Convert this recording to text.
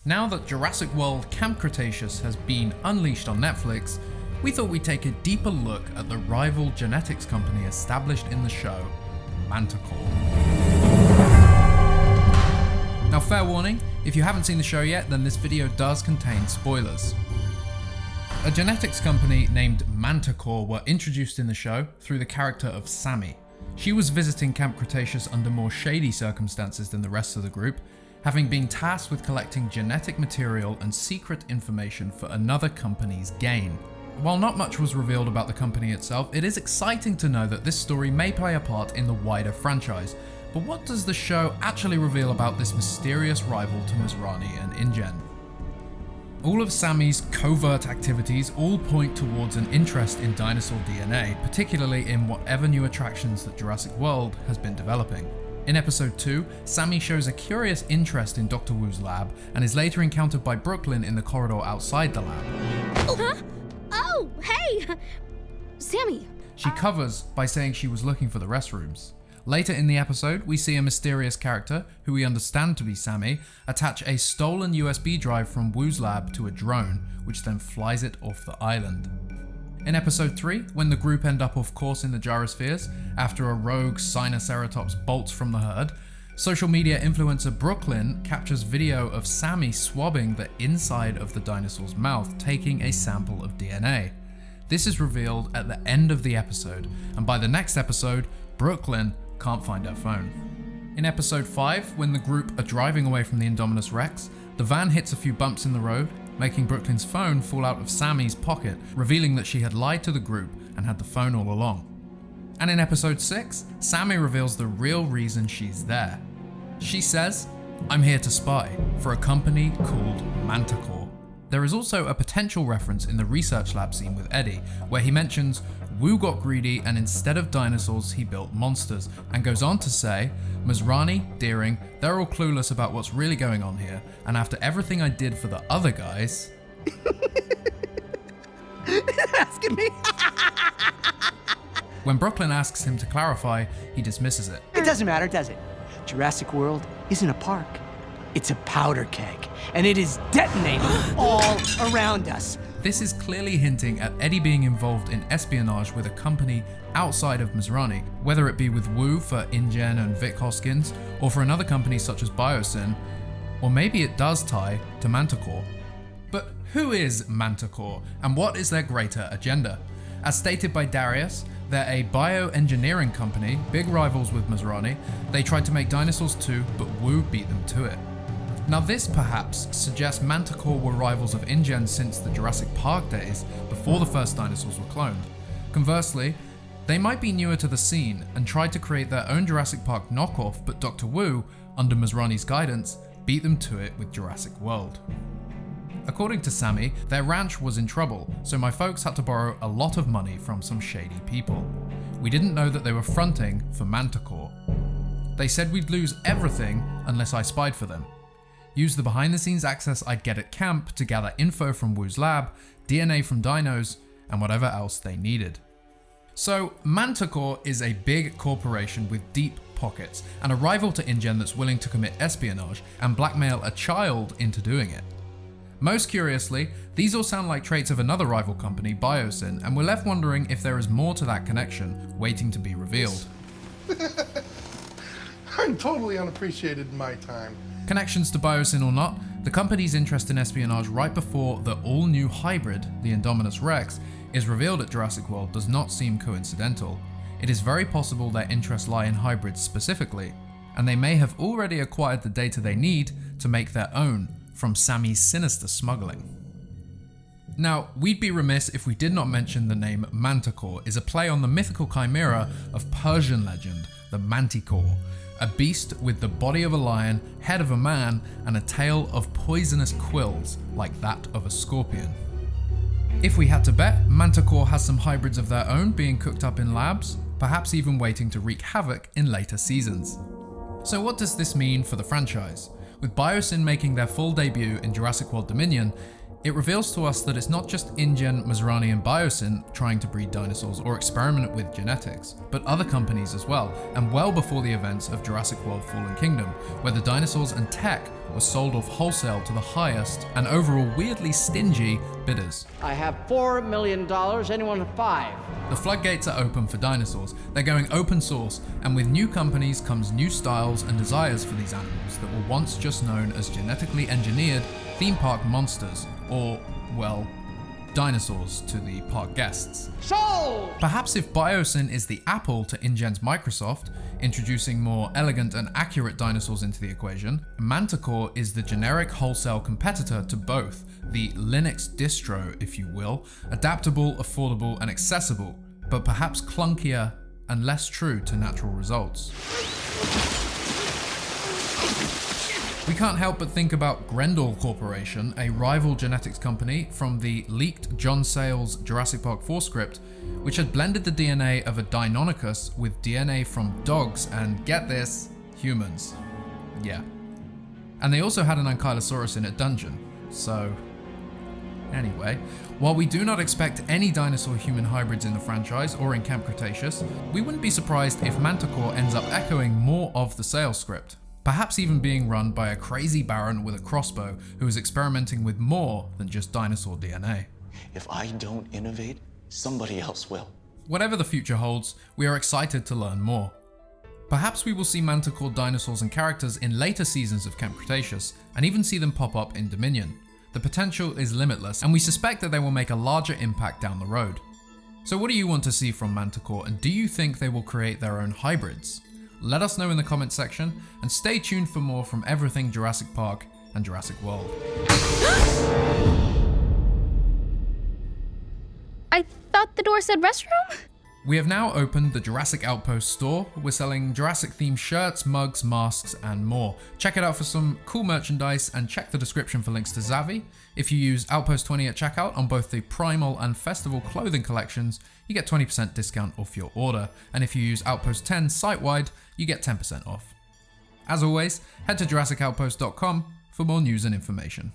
Now that Jurassic World Camp Cretaceous has been unleashed on Netflix, we thought we'd take a deeper look at the rival genetics company established in the show, Manticore. Now, fair warning, if you haven't seen the show yet, then this video does contain spoilers. A genetics company named Manticore were introduced in the show through the character of Sammy. She was visiting Camp Cretaceous under more shady circumstances than the rest of the group, having been tasked with collecting genetic material and secret information for another company's gain. While not much was revealed about the company itself, it is exciting to know that this story may play a part in the wider franchise. But what does the show actually reveal about this mysterious rival to Masrani and InGen? All of Sammy's covert activities all point towards an interest in dinosaur DNA, particularly in whatever new attractions that Jurassic World has been developing. In episode 2, Sammy shows a curious interest in Dr. Wu's lab and is later encountered by Brooklyn in the corridor outside the lab. Huh? Oh, hey! Sammy! She covers by saying she was looking for the restrooms. Later in the episode, we see a mysterious character, who we understand to be Sammy, attach a stolen USB drive from Wu's lab to a drone, which then flies it off the island. In episode 3, when the group end up off course in the gyrospheres, after a rogue Sinoceratops bolts from the herd, social media influencer Brooklyn captures video of Sammy swabbing the inside of the dinosaur's mouth, taking a sample of DNA. This is revealed at the end of the episode, and by the next episode, Brooklyn can't find her phone. In episode 5, when the group are driving away from the Indominus Rex, the van hits a few bumps in the road, making Brooklyn's phone fall out of Sammy's pocket, revealing that she had lied to the group and had the phone all along. And in episode 6, Sammy reveals the real reason she's there. She says, "I'm here to spy for a company called Manticore." There is also a potential reference in the research lab scene with Eddie, where he mentions Wu got greedy and instead of dinosaurs he built monsters, and goes on to say, "Masrani, Deering, they're all clueless about what's really going on here, and after everything I did for the other guys..." Asking me? When Brooklyn asks him to clarify, he dismisses it. It doesn't matter, does it? Jurassic World isn't a park. It's a powder keg, and it is detonating all around us. This is clearly hinting at Eddie being involved in espionage with a company outside of Masrani, whether it be with Wu for InGen and Vic Hoskins, or for another company such as BioEngineering, or maybe it does tie to Manticore. But who is Manticore, and what is their greater agenda? As stated by Darius, they're a bioengineering company, big rivals with Masrani. They tried to make dinosaurs too, but Wu beat them to it. Now this perhaps suggests Manticore were rivals of InGen since the Jurassic Park days, before the first dinosaurs were cloned. Conversely, they might be newer to the scene and tried to create their own Jurassic Park knockoff, but Dr. Wu, under Masrani's guidance, beat them to it with Jurassic World. According to Sammy, their ranch was in trouble, so my folks had to borrow a lot of money from some shady people. We didn't know that they were fronting for Manticore. They said we'd lose everything unless I spied for them. Use the behind the scenes access I'd get at camp to gather info from Wu's lab, DNA from dinos, and whatever else they needed. So Manticore is a big corporation with deep pockets, and a rival to InGen that's willing to commit espionage and blackmail a child into doing it. Most curiously, these all sound like traits of another rival company, BioEngineering, and we're left wondering if there is more to that connection waiting to be revealed. I'm totally unappreciated in my time. Connections to BioEngineering or not, the company's interest in espionage right before the all-new hybrid, the Indominus Rex, is revealed at Jurassic World does not seem coincidental. It is very possible their interests lie in hybrids specifically, and they may have already acquired the data they need to make their own from Sammy's sinister smuggling. Now, we'd be remiss if we did not mention the name Manticore is a play on the mythical chimera of Persian legend, the Manticore, a beast with the body of a lion, head of a man, and a tail of poisonous quills like that of a scorpion. If we had to bet, Manticore has some hybrids of their own being cooked up in labs, perhaps even waiting to wreak havoc in later seasons. So what does this mean for the franchise? With BioEngineering making their full debut in Jurassic World Dominion, It reveals to us that it's not just InGen, Masrani and BioSyn trying to breed dinosaurs or experiment with genetics, but other companies as well, and well before the events of Jurassic World Fallen Kingdom, where the dinosaurs and tech were sold off wholesale to the highest and overall weirdly stingy bidders. I have $4 million, anyone 5? The floodgates are open for dinosaurs. They're going open source, and with new companies comes new styles and desires for these animals that were once just known as genetically engineered theme park monsters, or, well, dinosaurs to the park guests. Sold! Perhaps if BioSyn is the Apple to InGen's Microsoft, introducing more elegant and accurate dinosaurs into the equation, Manticore is the generic wholesale competitor to both, the Linux distro, if you will, adaptable, affordable, and accessible, but perhaps clunkier and less true to natural results. We can't help but think about Grendel Corporation, a rival genetics company from the leaked John Sayles Jurassic Park 4 script, which had blended the DNA of a Deinonychus with DNA from dogs and, get this, humans. Yeah. And they also had an Ankylosaurus in a dungeon, so... Anyway, while we do not expect any dinosaur-human hybrids in the franchise or in Camp Cretaceous, we wouldn't be surprised if Manticore ends up echoing more of the Sayles script. Perhaps even being run by a crazy baron with a crossbow who is experimenting with more than just dinosaur DNA. If I don't innovate, somebody else will. Whatever the future holds, we are excited to learn more. Perhaps we will see Manticore dinosaurs and characters in later seasons of Camp Cretaceous, and even see them pop up in Dominion. The potential is limitless, and we suspect that they will make a larger impact down the road. So what do you want to see from Manticore, and do you think they will create their own hybrids? Let us know in the comments section, and stay tuned for more from everything Jurassic Park and Jurassic World. I thought the door said restroom? We have now opened the Jurassic Outpost store. We're selling Jurassic themed shirts, mugs, masks, and more. Check it out for some cool merchandise and check the description for links to Zavi. If you use Outpost 20 at checkout on both the Primal and Festival clothing collections, you get 20% discount off your order. And if you use Outpost 10 site-wide, you get 10% off. As always, head to JurassicOutpost.com for more news and information.